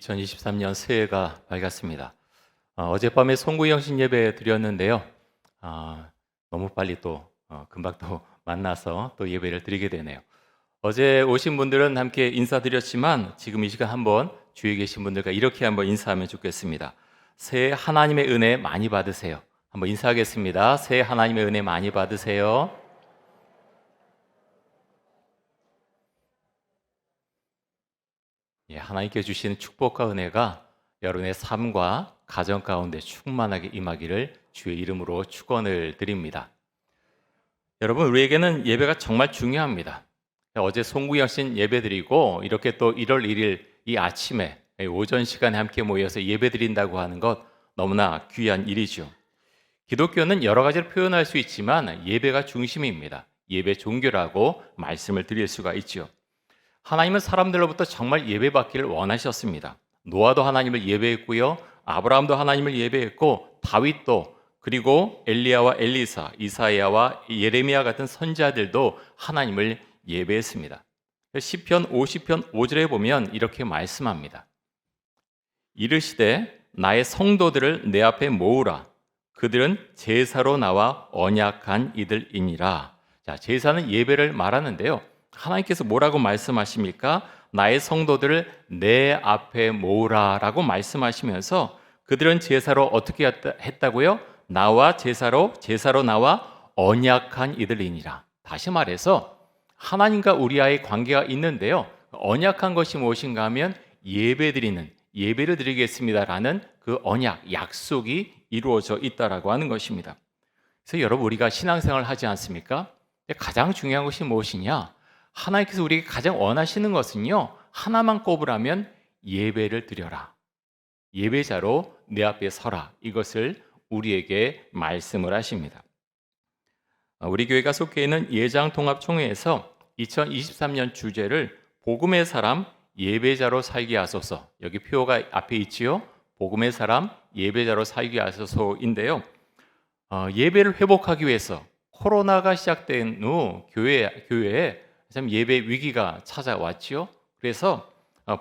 2023년 새해가 밝았습니다. 어젯밤에 송구영신 예배 드렸는데요. 너무 빨리 또 금방 또 만나서 또 예배를 드리게 되네요. 어제 오신 분들은 함께 인사드렸지만 지금 이 시간 한번 주위에 계신 분들과 이렇게 한번 인사하면 좋겠습니다. 새해 하나님의 은혜 많이 받으세요. 한번 인사하겠습니다. 새해 하나님의 은혜 많이 받으세요. 하나님께 주시는 축복과 은혜가 여러분의 삶과 가정 가운데 충만하게 임하기를 주의 이름으로 축원을 드립니다. 여러분, 우리에게는 예배가 정말 중요합니다. 어제 송구영신 예배 드리고 이렇게 또 1월 1일 이 아침에 오전 시간에 함께 모여서 예배 드린다고 하는 것 너무나 귀한 일이죠. 기독교는 여러 가지로 표현할 수 있지만 예배가 중심입니다. 예배 종교라고 말씀을 드릴 수가 있죠. 하나님은 사람들로부터 정말 예배받기를 원하셨습니다. 노아도 하나님을 예배했고요. 아브라함도 하나님을 예배했고 다윗도 그리고 엘리야와 엘리사, 이사야와 예레미야 같은 선지자들도 하나님을 예배했습니다. 시편 50편 5절에 보면 이렇게 말씀합니다. 이르시되 나의 성도들을 내 앞에 모으라. 그들은 제사로 나와 언약한 이들이니라. 자, 제사는 예배를 말하는데요. 하나님께서 뭐라고 말씀하십니까? 나의 성도들을 내 앞에 모으라라고 말씀하시면서 그들은 제사로 어떻게 했다고요? 나와 제사로 나와 언약한 이들이니라. 다시 말해서 하나님과 우리와의 관계가 있는데요. 언약한 것이 무엇인가 하면 예배를 드리겠습니다라는 그 언약, 약속이 이루어져 있다라고 하는 것입니다. 그래서 여러분, 우리가 신앙생활을 하지 않습니까? 가장 중요한 것이 무엇이냐? 하나님께서 우리에게 가장 원하시는 것은요, 하나만 꼽으라면 예배를 드려라. 예배자로 내 앞에 서라. 이것을 우리에게 말씀을 하십니다. 우리 교회가 속해 있는 예장통합총회에서 2023년 주제를 복음의 사람 예배자로 살게 하소서. 여기 표가 앞에 있지요. 복음의 사람 예배자로 살게 하소서인데요. 예배를 회복하기 위해서 코로나가 시작된 후 교회에 참 예배 위기가 찾아왔지요. 그래서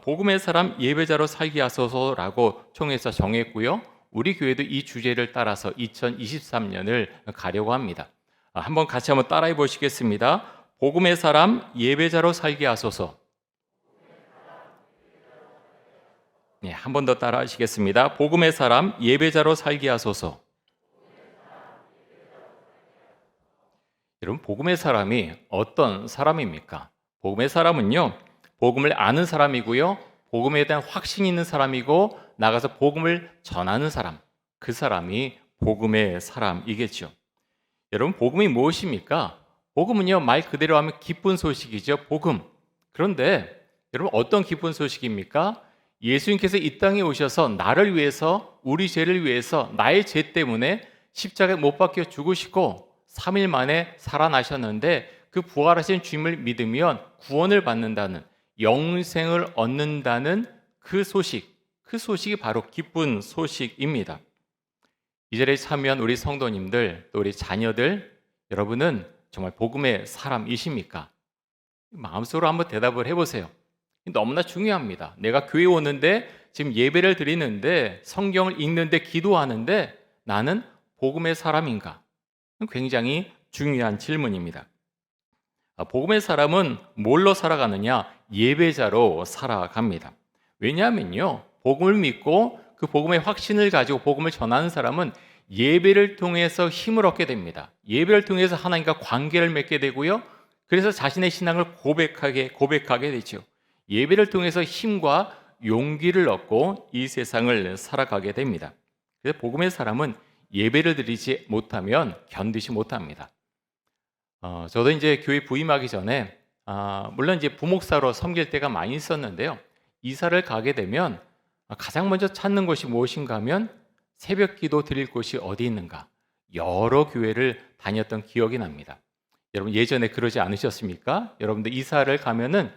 복음의 사람 예배자로 살게 하소서라고 총회에서 정했고요. 우리 교회도 이 주제를 따라서 2023년을 가려고 합니다. 한번 같이 한번 따라해 보시겠습니다. 복음의 사람 예배자로 살게 하소서. 네, 한 번 더 따라 하시겠습니다. 복음의 사람 예배자로 살게 하소서. 여러분, 복음의 사람이 어떤 사람입니까? 복음의 사람은요, 복음을 아는 사람이고요, 복음에 대한 확신이 있는 사람이고, 나가서 복음을 전하는 사람, 그 사람이 복음의 사람이겠죠. 여러분, 복음이 무엇입니까? 복음은요, 말 그대로 하면 기쁜 소식이죠. 복음. 그런데 여러분, 어떤 기쁜 소식입니까? 예수님께서 이 땅에 오셔서 나를 위해서, 우리 죄를 위해서, 나의 죄 때문에 십자가에 못 박혀 죽으시고 3일 만에 살아나셨는데, 그 부활하신 주님을 믿으면 구원을 받는다는, 영생을 얻는다는 그 소식이 바로 기쁜 소식입니다. 이 자리에 참여한 우리 성도님들, 또 우리 자녀들, 여러분은 정말 복음의 사람이십니까? 마음속으로 한번 대답을 해보세요. 너무나 중요합니다. 내가 교회 오는데, 지금 예배를 드리는데, 성경을 읽는데, 기도하는데 나는 복음의 사람인가? 굉장히 중요한 질문입니다. 복음의 사람은 뭘로 살아가느냐? 예배자로 살아갑니다. 왜냐하면요, 복음을 믿고 그 복음의 확신을 가지고 복음을 전하는 사람은 예배를 통해서 힘을 얻게 됩니다. 예배를 통해서 하나님과 관계를 맺게 되고요, 그래서 자신의 신앙을 고백하게 되죠. 예배를 통해서 힘과 용기를 얻고 이 세상을 살아가게 됩니다. 그래서 복음의 사람은 예배를 드리지 못하면 견디지 못합니다. 저도 이제 교회 부임하기 전에 물론 이제 부목사로 섬길 때가 많이 있었는데요. 이사를 가게 되면 가장 먼저 찾는 것이 무엇인가 하면 새벽 기도 드릴 곳이 어디 있는가. 여러 교회를 다녔던 기억이 납니다. 여러분, 예전에 그러지 않으셨습니까? 여러분들 이사를 가면은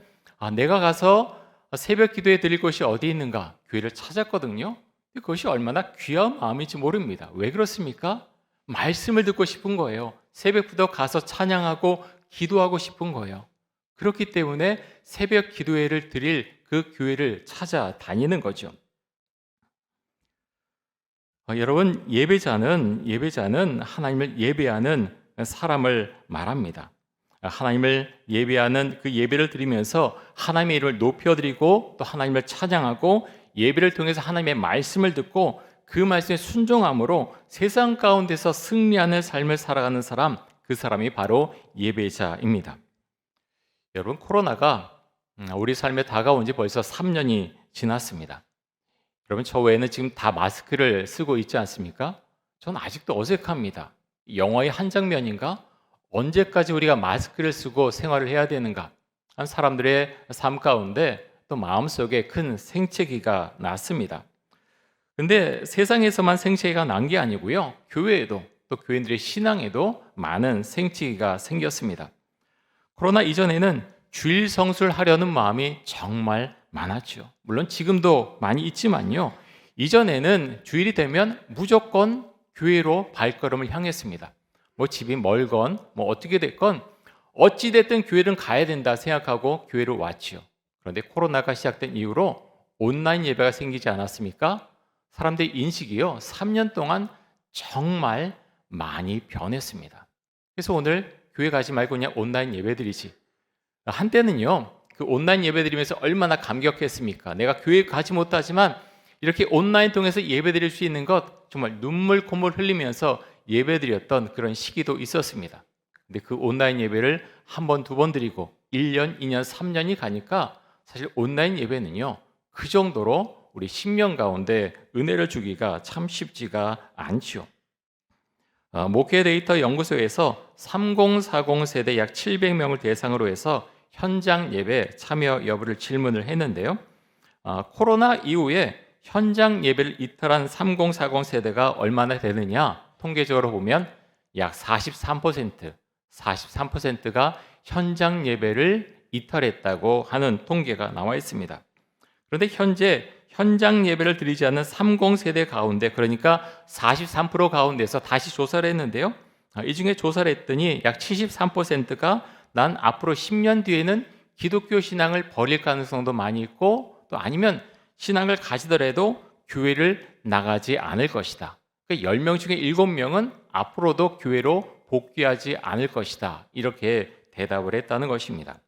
내가 가서 새벽 기도에 드릴 곳이 어디 있는가 교회를 찾았거든요. 그것이 얼마나 귀한 마음인지 모릅니다. 왜 그렇습니까? 말씀을 듣고 싶은 거예요. 새벽부터 가서 찬양하고 기도하고 싶은 거예요. 그렇기 때문에 새벽 기도회를 드릴 그 교회를 찾아다니는 거죠. 여러분, 예배자는 하나님을 예배하는 사람을 말합니다. 하나님을 예배하는 그 예배를 드리면서 하나님의 이름을 높여드리고 또 하나님을 찬양하고 예배를 통해서 하나님의 말씀을 듣고 그 말씀에 순종함으로 세상 가운데서 승리하는 삶을 살아가는 사람, 그 사람이 바로 예배자입니다. 여러분, 코로나가 우리 삶에 다가온 지 벌써 3년이 지났습니다. 여러분, 저 외에는 지금 다 마스크를 쓰고 있지 않습니까? 저는 아직도 어색합니다. 영화의 한 장면인가? 언제까지 우리가 마스크를 쓰고 생활을 해야 되는가? 한 사람들의 삶 가운데 또 마음속에 큰 생채기가 났습니다. 근데 세상에서만 생채기가 난 게 아니고요. 교회에도 또 교인들의 신앙에도 많은 생채기가 생겼습니다. 코로나 이전에는 주일 성수를 하려는 마음이 정말 많았죠. 물론 지금도 많이 있지만요. 이전에는 주일이 되면 무조건 교회로 발걸음을 향했습니다. 뭐 집이 멀건 뭐 어떻게 됐건 어찌 됐든 교회는 가야 된다 생각하고 교회로 왔지요. 그런데 코로나가 시작된 이후로 온라인 예배가 생기지 않았습니까? 사람들의 인식이요, 3년 동안 정말 많이 변했습니다. 그래서 오늘 교회 가지 말고 그냥 온라인 예배드리지. 한때는요, 그 온라인 예배드리면서 얼마나 감격했습니까? 내가 교회 가지 못하지만 이렇게 온라인 통해서 예배드릴 수 있는 것 정말 눈물 콧물 흘리면서 예배드렸던 그런 시기도 있었습니다. 근데 그 온라인 예배를 한 번, 두 번 드리고 1년, 2년, 3년이 가니까 사실 온라인 예배는요, 그 정도로 우리 신명 가운데 은혜를 주기가 참 쉽지가 않죠. 목회 데이터 연구소에서 3040 세대 약 700명을 대상으로 해서 현장 예배 참여 여부를 질문을 했는데요. 코로나 이후에 현장 예배를 이탈한 3040 세대가 얼마나 되느냐? 통계적으로 보면 약 43%가 현장 예배를 이탈했다고 하는 통계가 나와 있습니다. 그런데 현재 현장 예배를 드리지 않는 30세대 가운데, 그러니까 43% 가운데서 다시 조사를 했는데요. 이 중에 조사를 했더니 약 73%가 난 앞으로 10년 뒤에는 기독교 신앙을 버릴 가능성도 많이 있고, 또 아니면 신앙을 가지더라도 교회를 나가지 않을 것이다. 그러니까 10명 중에 7명은 앞으로도 교회로 복귀하지 않을 것이다. 이렇게 대답을 했다는 것입니다.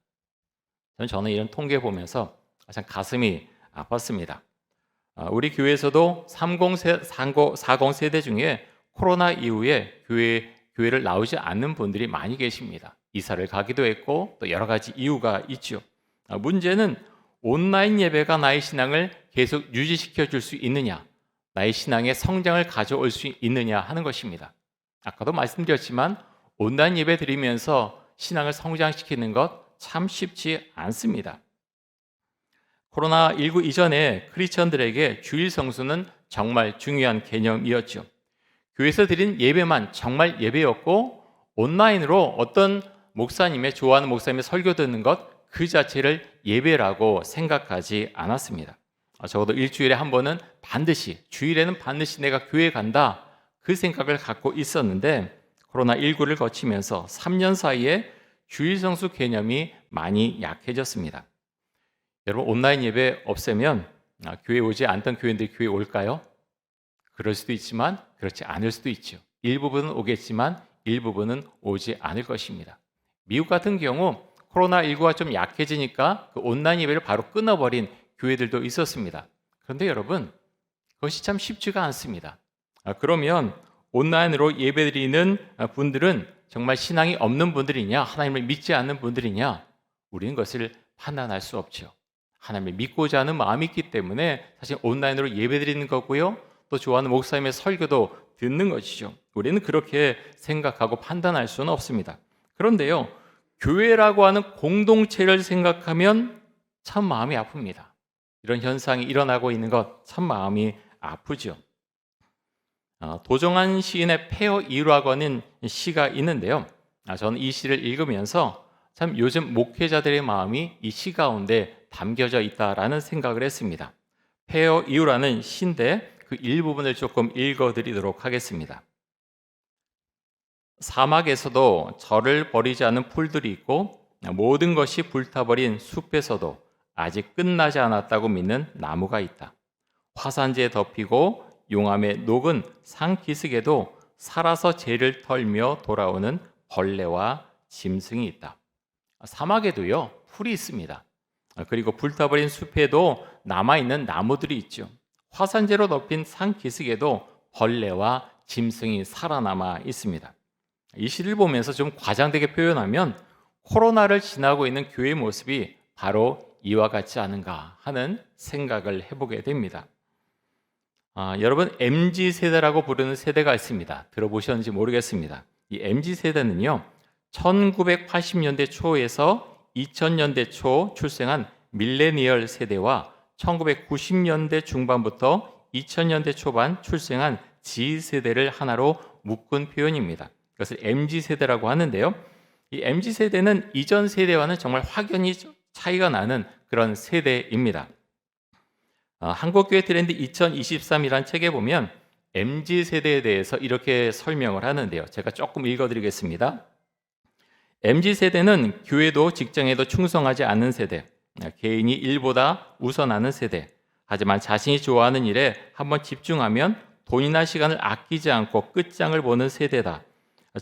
저는 이런 통계 보면서 참 가슴이 아팠습니다. 우리 교회에서도 40 세대 중에 코로나 이후에 교회를 나오지 않는 분들이 많이 계십니다. 이사를 가기도 했고 또 여러 가지 이유가 있죠. 문제는 온라인 예배가 나의 신앙을 계속 유지시켜 줄 수 있느냐, 나의 신앙의 성장을 가져올 수 있느냐 하는 것입니다. 아까도 말씀드렸지만 온라인 예배 드리면서 신앙을 성장시키는 것 참 쉽지 않습니다. 코로나19 이전에 크리스천들에게 주일 성수는 정말 중요한 개념이었죠. 교회에서 드린 예배만 정말 예배였고, 온라인으로 어떤 목사님의 좋아하는 목사님의 설교 듣는 것 그 자체를 예배라고 생각하지 않았습니다. 적어도 일주일에 한 번은 반드시, 주일에는 반드시 내가 교회 간다, 그 생각을 갖고 있었는데 코로나19를 거치면서 3년 사이에 주일 성수 개념이 많이 약해졌습니다. 여러분, 온라인 예배 없애면 교회 오지 않던 교인들이 교회 올까요? 그럴 수도 있지만 그렇지 않을 수도 있죠. 일부분은 오겠지만 일부분은 오지 않을 것입니다. 미국 같은 경우 코로나19가 좀 약해지니까 그 온라인 예배를 바로 끊어버린 교회들도 있었습니다. 그런데 여러분, 그것이 참 쉽지가 않습니다. 그러면 온라인으로 예배드리는 분들은 정말 신앙이 없는 분들이냐, 하나님을 믿지 않는 분들이냐, 우리는 그것을 판단할 수 없죠. 하나님을 믿고자 하는 마음이 있기 때문에 사실 온라인으로 예배드리는 거고요, 또 좋아하는 목사님의 설교도 듣는 것이죠. 우리는 그렇게 생각하고 판단할 수는 없습니다. 그런데요, 교회라고 하는 공동체를 생각하면 참 마음이 아픕니다. 이런 현상이 일어나고 있는 것 참 마음이 아프죠. 도정한 시인의 폐허 이루라고 하는 시가 있는데요. 저는 이 시를 읽으면서 참 요즘 목회자들의 마음이 이 시 가운데 담겨져 있다라는 생각을 했습니다. 폐허 이루라는 시인데 그 일부분을 조금 읽어드리도록 하겠습니다. 사막에서도 저를 버리지 않은 풀들이 있고 모든 것이 불타버린 숲에서도 아직 끝나지 않았다고 믿는 나무가 있다. 화산재에 덮이고 용암에 녹은 산기슭에도 살아서 재를 털며 돌아오는 벌레와 짐승이 있다. 사막에도요, 풀이 있습니다. 그리고 불타버린 숲에도 남아있는 나무들이 있죠. 화산재로 덮인 산기슭에도 벌레와 짐승이 살아남아 있습니다. 이 시를 보면서 좀 과장되게 표현하면 코로나를 지나고 있는 교회의 모습이 바로 이와 같지 않은가 하는 생각을 해보게 됩니다. 여러분, MZ세대라고 부르는 세대가 있습니다. 들어보셨는지 모르겠습니다. 이 MZ세대는요, 1980년대 초에서 2000년대 초 출생한 밀레니얼 세대와 1990년대 중반부터 2000년대 초반 출생한 G세대를 하나로 묶은 표현입니다. 그것을 MZ세대라고 하는데요. 이 MZ세대는 이전 세대와는 정말 확연히 차이가 나는 그런 세대입니다. 한국교회 트렌드 2023이라는 책에 보면 MZ세대에 대해서 이렇게 설명을 하는데요. 제가 조금 읽어드리겠습니다. MZ세대는 교회도 직장에도 충성하지 않는 세대, 개인이 일보다 우선하는 세대, 하지만 자신이 좋아하는 일에 한번 집중하면 돈이나 시간을 아끼지 않고 끝장을 보는 세대다.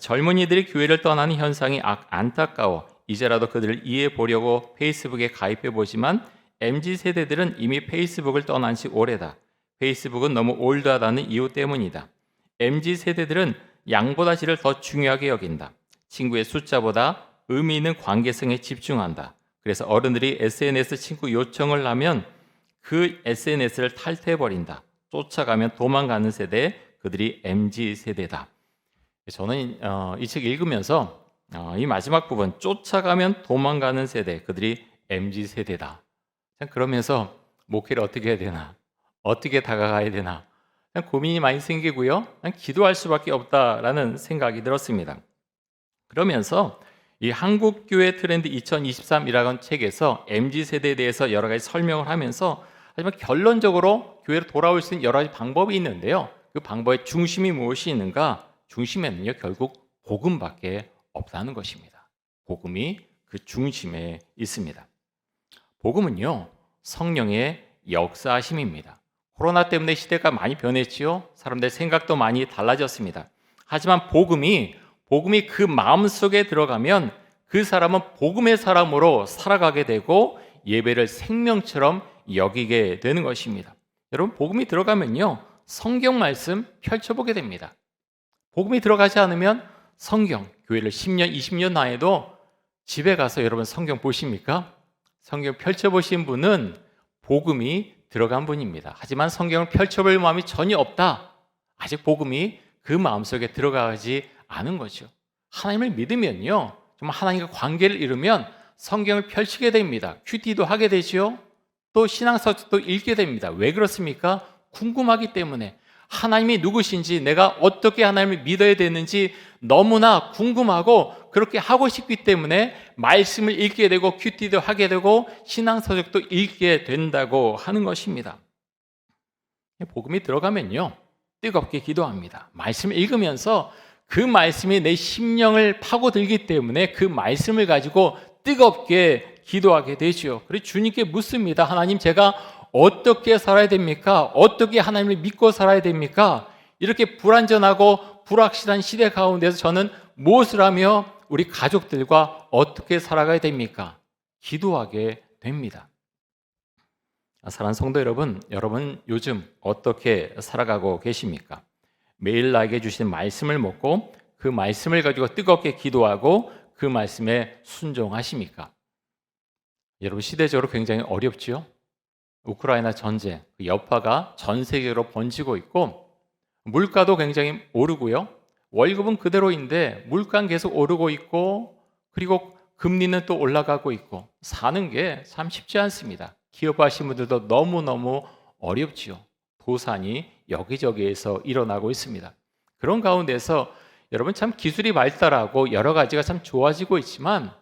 젊은이들이 교회를 떠나는 현상이 안타까워 이제라도 그들을 이해해 보려고 페이스북에 가입해 보지만 MZ세대들은 이미 페이스북을 떠난 지 오래다. 페이스북은 너무 올드하다는 이유 때문이다. MZ세대들은 양보다 질을 더 중요하게 여긴다. 친구의 숫자보다 의미 있는 관계성에 집중한다. 그래서 어른들이 SNS 친구 요청을 하면 그 SNS를 탈퇴해버린다. 쫓아가면 도망가는 세대, 그들이 MZ세대다. 저는 이 책 읽으면서 이 마지막 부분, 쫓아가면 도망가는 세대, 그들이 MZ세대다. 그러면서 목회를 어떻게 해야 되나, 어떻게 다가가야 되나 고민이 많이 생기고요. 기도할 수밖에 없다라는 생각이 들었습니다. 그러면서 이 한국교회 트렌드 2023이라는 책에서 MZ세대에 대해서 여러 가지 설명을 하면서 하지만 결론적으로 교회로 돌아올 수 있는 여러 가지 방법이 있는데요. 그 방법의 중심이 무엇이 있는가? 중심에는요, 결국 복음밖에 없다는 것입니다. 복음이 그 중심에 있습니다. 복음은요, 성령의 역사하심입니다. 코로나 때문에 시대가 많이 변했지요. 사람들의 생각도 많이 달라졌습니다. 하지만 복음이 그 마음속에 들어가면 그 사람은 복음의 사람으로 살아가게 되고 예배를 생명처럼 여기게 되는 것입니다. 여러분, 복음이 들어가면요, 성경 말씀 펼쳐보게 됩니다. 복음이 들어가지 않으면 성경, 교회를 10년, 20년 나에도 집에 가서 여러분 성경 보십니까? 성경 펼쳐보신 분은 복음이 들어간 분입니다. 하지만 성경을 펼쳐볼 마음이 전혀 없다. 아직 복음이 그 마음속에 들어가지 않은 거죠. 하나님을 믿으면요, 정말 하나님과 관계를 이루면 성경을 펼치게 됩니다. 큐티도 하게 되죠. 또 신앙서적도 읽게 됩니다. 왜 그렇습니까? 궁금하기 때문에. 하나님이 누구신지, 내가 어떻게 하나님을 믿어야 되는지 너무나 궁금하고 그렇게 하고 싶기 때문에 말씀을 읽게 되고 큐티도 하게 되고 신앙서적도 읽게 된다고 하는 것입니다. 복음이 들어가면요, 뜨겁게 기도합니다. 말씀을 읽으면서 그 말씀이 내 심령을 파고들기 때문에 그 말씀을 가지고 뜨겁게 기도하게 되죠. 그래서 주님께 묻습니다. 하나님, 제가 어떻게 살아야 됩니까? 어떻게 하나님을 믿고 살아야 됩니까? 이렇게 불안전하고 불확실한 시대 가운데서 저는 무엇을 하며 우리 가족들과 어떻게 살아가야 됩니까? 기도하게 됩니다. 사랑하는 성도 여러분, 여러분 요즘 어떻게 살아가고 계십니까? 매일 나에게 주신 말씀을 먹고 그 말씀을 가지고 뜨겁게 기도하고 그 말씀에 순종하십니까? 여러분, 시대적으로 굉장히 어렵지요? 우크라이나 전쟁, 그 여파가 전 세계로 번지고 있고 물가도 굉장히 오르고요. 월급은 그대로인데 물가는 계속 오르고 있고 그리고 금리는 또 올라가고 있고 사는 게 참 쉽지 않습니다. 기업하시는 분들도 너무너무 어렵지요. 도산이 여기저기에서 일어나고 있습니다. 그런 가운데서 여러분, 참 기술이 발달하고 여러 가지가 참 좋아지고 있지만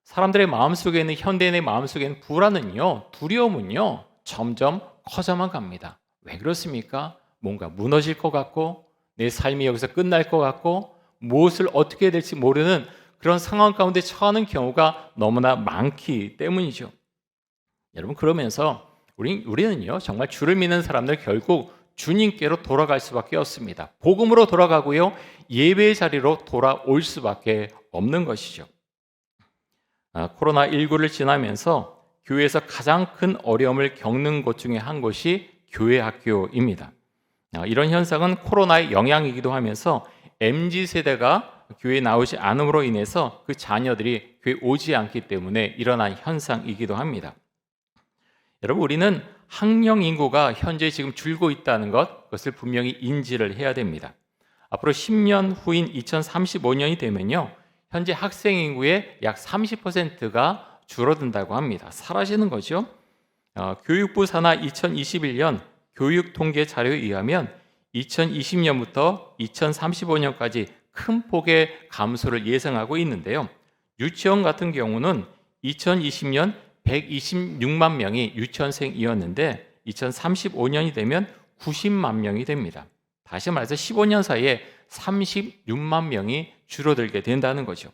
사람들의 마음속에 있는, 현대인의 마음속에 있는 불안은요, 두려움은요, 점점 커져만 갑니다. 왜 그렇습니까? 뭔가 무너질 것 같고 내 삶이 여기서 끝날 것 같고 무엇을 어떻게 해야 될지 모르는 그런 상황 가운데 처하는 경우가 너무나 많기 때문이죠. 여러분 그러면서 우리는요 정말 주를 믿는 사람들 결국 주님께로 돌아갈 수밖에 없습니다. 복음으로 돌아가고요 예배의 자리로 돌아올 수밖에 없는 것이죠. 코로나19를 지나면서 교회에서 가장 큰 어려움을 겪는 것 중에 한 곳이 교회 학교입니다. 이런 현상은 코로나의 영향이기도 하면서 MZ세대가 교회에 나오지 않음으로 인해서 그 자녀들이 교회에 오지 않기 때문에 일어난 현상이기도 합니다. 여러분 우리는 학령 인구가 현재 지금 줄고 있다는 그것을 분명히 인지를 해야 됩니다. 앞으로 10년 후인 2035년이 되면요 현재 학생 인구의 약 30%가 줄어든다고 합니다. 사라지는 거죠. 교육부 산하 2021년 교육통계 자료에 의하면 2020년부터 2035년까지 큰 폭의 감소를 예상하고 있는데요. 유치원 같은 경우는 2020년 126만 명이 유치원생이었는데 2035년이 되면 90만 명이 됩니다. 다시 말해서 15년 사이에 36만 명이 줄어들게 된다는 거죠.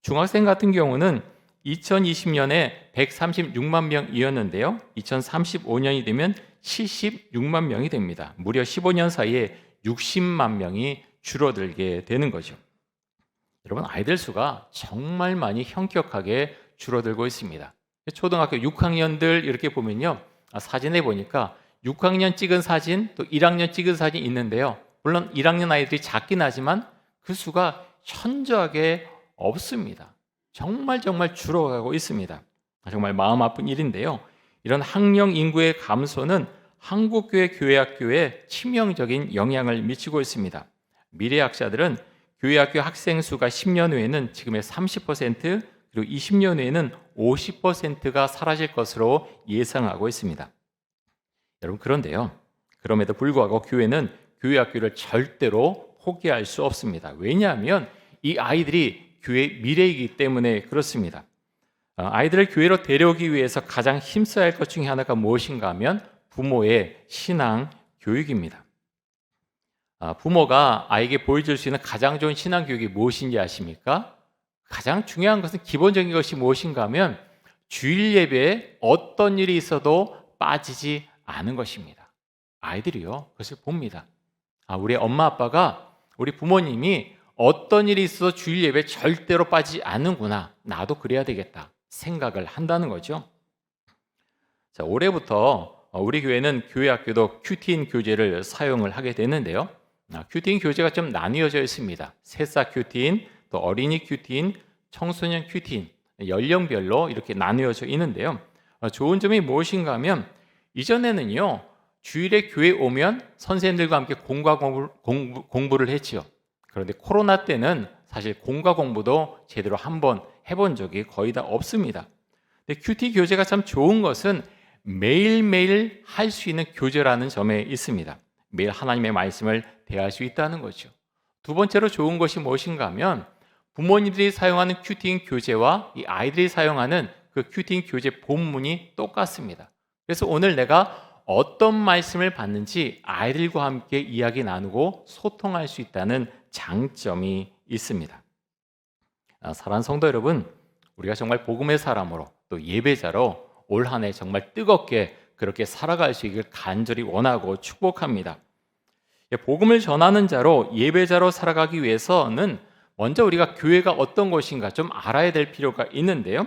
중학생 같은 경우는 2020년에 136만 명이었는데요. 2035년이 되면 76만 명이 됩니다. 무려 15년 사이에 60만 명이 줄어들게 되는 거죠. 여러분 아이들 수가 정말 많이 현격하게 줄어들고 있습니다. 초등학교 6학년들 이렇게 보면요. 사진에 보니까 6학년 찍은 사진 또 1학년 찍은 사진이 있는데요. 물론 1학년 아이들이 작긴 하지만 그 수가 현저하게 없습니다. 정말 줄어가고 있습니다. 정말 마음 아픈 일인데요. 이런 학령 인구의 감소는 한국교회 교회학교에 치명적인 영향을 미치고 있습니다. 미래학자들은 교회학교 학생 수가 10년 후에는 지금의 30% 그리고 20년 후에는 50%가 사라질 것으로 예상하고 있습니다. 여러분 그런데요. 그럼에도 불구하고 교회는 교회학교를 절대로 포기할 수 없습니다. 왜냐하면 이 아이들이 교회의 미래이기 때문에 그렇습니다. 아이들을 교회로 데려오기 위해서 가장 힘써야 할 것 중에 하나가 무엇인가 하면 부모의 신앙 교육입니다. 부모가 아이에게 보여줄 수 있는 가장 좋은 신앙 교육이 무엇인지 아십니까? 가장 중요한 것은 기본적인 것이 무엇인가 하면 주일 예배에 어떤 일이 있어도 빠지지 않은 것입니다. 아이들이요 그것을 봅니다. 우리 엄마 아빠가 우리 부모님이 어떤 일이 있어도 주일 예배에 절대로 빠지지 않는구나. 나도 그래야 되겠다 생각을 한다는 거죠. 자, 올해부터 우리 교회는 교회학교도 큐티인 교재를 사용을 하게 되는데요. 큐티인 교재가 좀 나뉘어져 있습니다. 새싹 큐티인, 또 어린이 큐티인, 청소년 큐티인 연령별로 이렇게 나뉘어져 있는데요. 좋은 점이 무엇인가 하면 이전에는요 주일에 교회 오면 선생님들과 함께 공과 공부를 했죠. 그런데 코로나 때는 사실 공과 공부도 제대로 한번 해본 적이 거의 다 없습니다. 근데 큐티 교재가 참 좋은 것은 매일매일 할 수 있는 교재라는 점에 있습니다. 매일 하나님의 말씀을 대할 수 있다는 거죠. 두 번째로 좋은 것이 무엇인가 하면 부모님들이 사용하는 큐팅 교재와 이 아이들이 사용하는 그 큐팅 교재 본문이 똑같습니다. 그래서 오늘 내가 어떤 말씀을 받는지 아이들과 함께 이야기 나누고 소통할 수 있다는 장점이 있습니다. 사랑하는 성도 여러분, 우리가 정말 복음의 사람으로 또 예배자로 올 한 해 정말 뜨겁게 그렇게 살아갈 수 있길 간절히 원하고 축복합니다. 복음을 전하는 자로 예배자로 살아가기 위해서는 먼저 우리가 교회가 어떤 곳인가 좀 알아야 될 필요가 있는데요.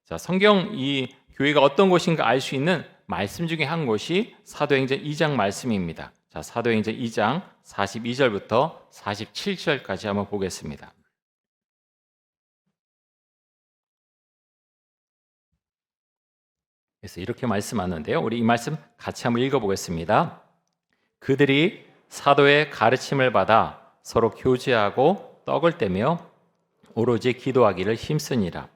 자, 성경 이 교회가 어떤 곳인가 알 수 있는 말씀 중에 한 곳이 사도행전 2장 말씀입니다. 자, 사도행전 2장 42절부터 47절까지 한번 보겠습니다. 그래서 이렇게 말씀하는데요. 우리 이 말씀 같이 한번 읽어보겠습니다. 그들이 사도의 가르침을 받아 서로 교제하고 떡을 떼며 오로지 기도하기를 힘쓰니라.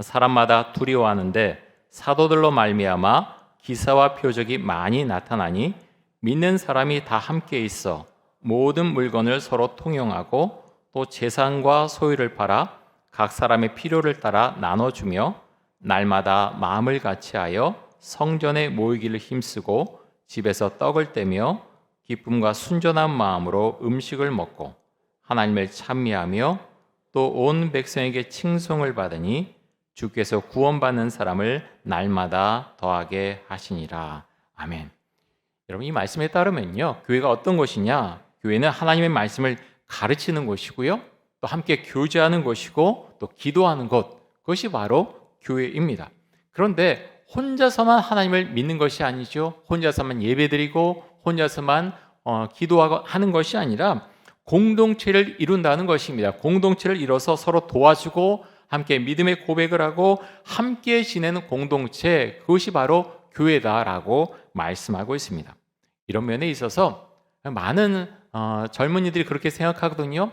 사람마다 두려워하는데 사도들로 말미암아 기사와 표적이 많이 나타나니 믿는 사람이 다 함께 있어 모든 물건을 서로 통용하고 또 재산과 소유를 팔아 각 사람의 필요를 따라 나눠주며 날마다 마음을 같이하여 성전에 모이기를 힘쓰고 집에서 떡을 떼며 기쁨과 순전한 마음으로 음식을 먹고 하나님을 찬미하며 또 온 백성에게 칭송을 받으니 주께서 구원받는 사람을 날마다 더하게 하시니라. 아멘. 여러분, 이 말씀에 따르면요, 교회가 어떤 곳이냐? 교회는 하나님의 말씀을 가르치는 곳이고요, 또 함께 교제하는 곳이고, 또 기도하는 곳, 그것이 바로 교회입니다. 그런데 혼자서만 하나님을 믿는 것이 아니죠. 혼자서만 예배드리고 혼자서만 기도하고 하는 것이 아니라 공동체를 이룬다는 것입니다. 공동체를 이뤄서 서로 도와주고 함께 믿음의 고백을 하고 함께 지내는 공동체, 그것이 바로 교회다라고 말씀하고 있습니다. 이런 면에 있어서 많은 젊은이들이 그렇게 생각하거든요.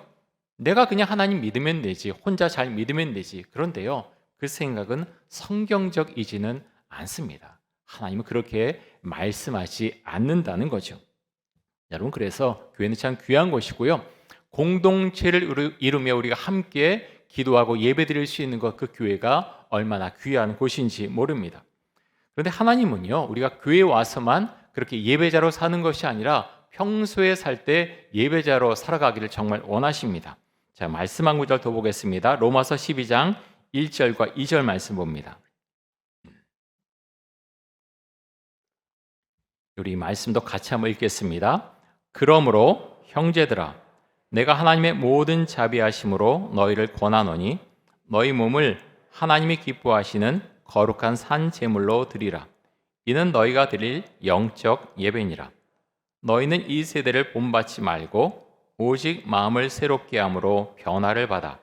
내가 그냥 하나님 믿으면 되지, 혼자 잘 믿으면 되지. 그런데요, 그 생각은 성경적이지는 않습니다. 하나님은 그렇게 말씀하지 않는다는 거죠. 여러분, 그래서 교회는 참 귀한 곳이고요, 공동체를 이루며 우리가 함께 기도하고 예배드릴 수 있는 것, 그 교회가 얼마나 귀한 곳인지 모릅니다. 그런데 하나님은요, 우리가 교회에 와서만 그렇게 예배자로 사는 것이 아니라 평소에 살 때 예배자로 살아가기를 정말 원하십니다. 자, 말씀 한 구절 더 보겠습니다. 로마서 12장 1절과 2절 말씀 봅니다. 우리 말씀도 같이 한번 읽겠습니다. 그러므로 형제들아, 내가 하나님의 모든 자비하심으로 너희를 권하노니 너희 몸을 하나님이 기뻐하시는 거룩한 산 제물로 드리라. 이는 너희가 드릴 영적 예배니라. 너희는 이 세대를 본받지 말고 오직 마음을 새롭게 함으로 변화를 받아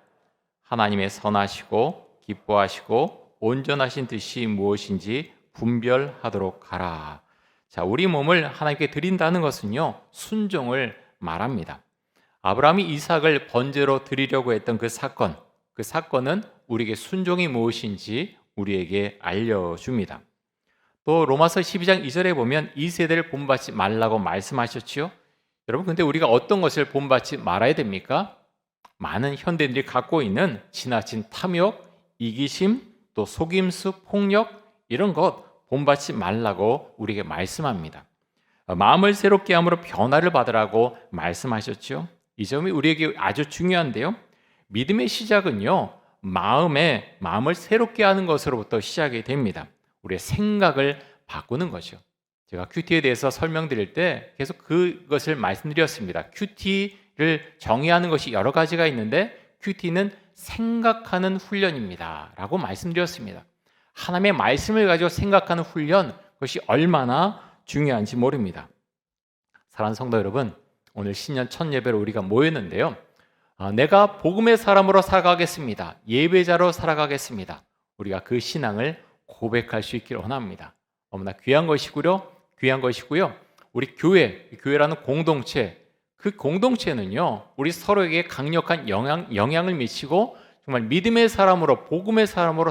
하나님의 선하시고 기뻐하시고 온전하신 뜻이 무엇인지 분별하도록 하라. 자, 우리 몸을 하나님께 드린다는 것은요, 순종을 말합니다. 아브라함이 이삭을 번제로 드리려고 했던 그 사건은 우리에게 순종이 무엇인지 우리에게 알려줍니다. 또 로마서 12장 2절에 보면 이 세대를 본받지 말라고 말씀하셨지요. 여러분, 근데 우리가 어떤 것을 본받지 말아야 됩니까? 많은 현대인들이 갖고 있는 지나친 탐욕, 이기심, 또 속임수, 폭력, 이런 것 본받지 말라고 우리에게 말씀합니다. 마음을 새롭게 함으로 변화를 받으라고 말씀하셨죠. 이 점이 우리에게 아주 중요한데요, 믿음의 시작은요, 마음을 새롭게 하는 것으로부터 시작이 됩니다. 우리의 생각을 바꾸는 거죠. 제가 큐티에 대해서 설명드릴 때 계속 그것을 말씀드렸습니다. 큐티를 정의하는 것이 여러 가지가 있는데 큐티는 생각하는 훈련입니다 라고 말씀드렸습니다. 하나님의 말씀을 가지고 생각하는 훈련, 그것이 얼마나 중요한지 모릅니다. 사랑하는 성도 여러분, 오늘 신년 첫 예배로 우리가 모였는데요, 내가 복음의 사람으로 살아가겠습니다, 예배자로 살아가겠습니다, 우리가 그 신앙을 고백할 수 있기를 원합니다. 너무나 귀한 것이고요, 우리 교회라는 공동체, 그 공동체는요, 우리 서로에게 강력한 영향을 미치고 정말 믿음의 사람으로, 복음의 사람으로